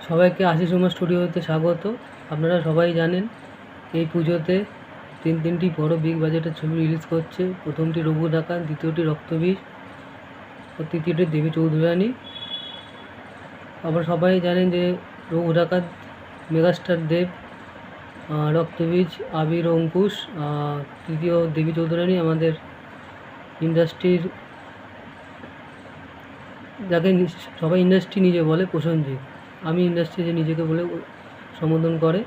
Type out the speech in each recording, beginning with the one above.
সবাইকে আশিস উমা স্টুডিওতে স্বাগত। আপনারা সবাই জানেন এই পুজোতে তিনটি বড় বিগ বাজেটের ছবি রিলিজ করছে। প্রথমটি রঘু ডাকাত, দ্বিতীয়টি রক্তবীজ ও তৃতীয়টি দেবী চৌধুরানী। আপনারা সবাই জানেন যে রঘু ডাকাত মেগাস্টার দেব, রক্তবীজ আবির অঙ্কুশ, তৃতীয় দেবী চৌধুরানী আমাদের ইন্ডাস্ট্রির, যাকে সবাই ইন্ডাস্ট্রি নিজে বলে প্রসেনজিৎ। আমি ইন্ডাস্ট্রি যে নিজেকে বলে সম্বোধন করে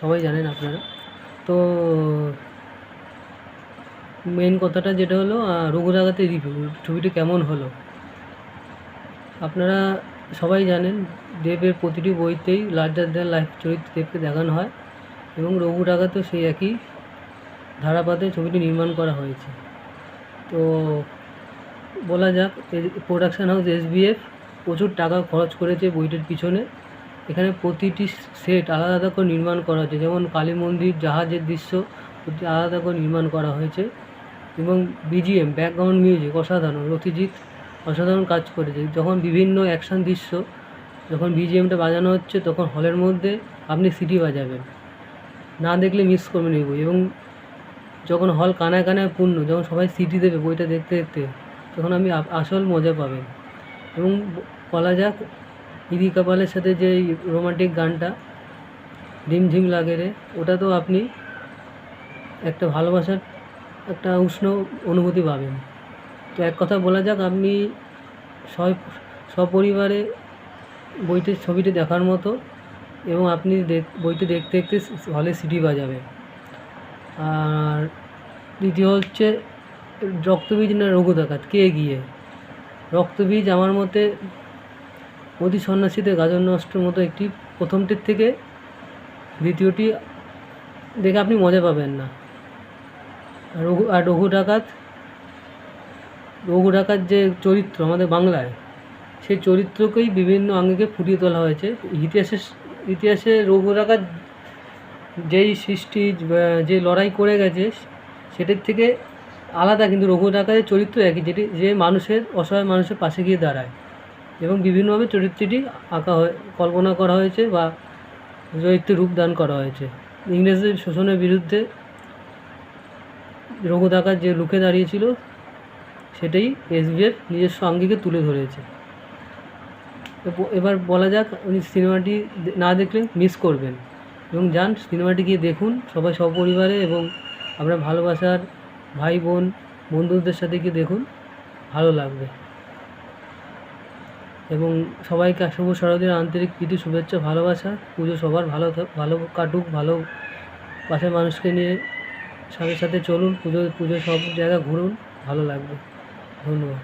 সবাই জানেন আপনারা। তো মেন কথাটা যেটা হলো রঘু ডাকাতের রিভিউ, ছবিটি কেমন হলো। আপনারা সবাই জানেন দেবের প্রতিটি বইতেই লার্জার দ্যান লাইফ চরিত্র দেবকে দেখানো হয় এবং রঘু ডাকাতেও সেই একই ধারাপাতে ছবিটি নির্মাণ করা হয়েছে। তো বলা যাক, প্রোডাকশান হাউস SBF প্রচুর টাকা খরচ করেছে বইটির পিছনে। এখানে প্রতিটি সেট আলাদা আলাদা করে নির্মাণ করা হয়েছে, যেমন কালী মন্দির, জাহাজের দৃশ্য আলাদা করে নির্মাণ করা হয়েছে এবং BGM ব্যাকগ্রাউন্ড মিউজিক অসাধারণ। রথিজিৎ অসাধারণ কাজ করেছে। যখন বিভিন্ন অ্যাকশান দৃশ্য যখন BGMটা বাজানো হচ্ছে তখন হলের মধ্যে আপনি সিটি বাজাবেন, না দেখলে মিস করবেন এই বই। এবং যখন হল কানায় কানায় পূর্ণ, যখন সবাই সিটি দেবে বইটা দেখতে দেখতে, তখন আপনি আসল মজা পাবেন। এবং বলা যাক ইদি কাপালের সাথে যে রোমান্টিক গানটা ঝিমঝিম লাগে রে, ওটা তো আপনি একটা ভালোবাসার একটা উষ্ণ অনুভূতি পাবেন। তো এক কথা বলা যাক, আপনি সপরিবারে ছবিটি দেখার মতো এবং আপনি বইটি দেখতে দেখতে হলে সিটি বাজাবেন। আর দ্বিতীয় হচ্ছে রক্তবীজ না রঘু ডাকাত, কে এগিয়ে? রক্তবীজ আমার মতে অতি সন্ন্যাসীদের গাজন নষ্টর মতো একটি, প্রথমটির থেকে দ্বিতীয়টি দেখে আপনি মজা পাবেন না। রঘু ডাকাত যে চরিত্র আমাদের বাংলায়, সেই চরিত্রকেই বিভিন্ন আঙ্গিকে ফুটিয়ে তোলা হয়েছে। ইতিহাসে রঘু ডাকাত যেই সৃষ্টি, যে লড়াই করে গেছে সেটার থেকে আলাদা, কিন্তু রঘু ডাকাতের চরিত্র একই, যে অসহায় মানুষের পাশে গিয়ে দাঁড়ায় এবং বিভিন্নভাবে চরিত্রটি কল্পনা করা হয়েছে বা চরিত্রের রূপদান করা হয়েছে। ইংরেজদের শোষণের বিরুদ্ধে রঘু ডাকাত যে রুখে দাঁড়িয়েছিল সেটাই SBF নিজস্ব আঙ্গিকে তুলে ধরেছে। এবার বলা যাক, উনি সিনেমাটি না দেখলে মিস করবেন এবং যান সিনেমাটি গিয়ে দেখুন সবাই সপরিবারে, এবং আপনার ভালোবাসার ভাই বোন বন্ধুদের সাথে গিয়ে দেখুন, ভালো লাগবে। এবং সবাইকে শুভ শারদীয়ার আন্তরিক প্রীতি শুভেচ্ছা ভালোবাসা। পুজো সবার ভালো কাটুক, ভালো পাশের মানুষকে নিয়ে সাথে চলুন, পুজো সব জায়গা ঘুরুন, ভালো লাগবে। ধন্যবাদ।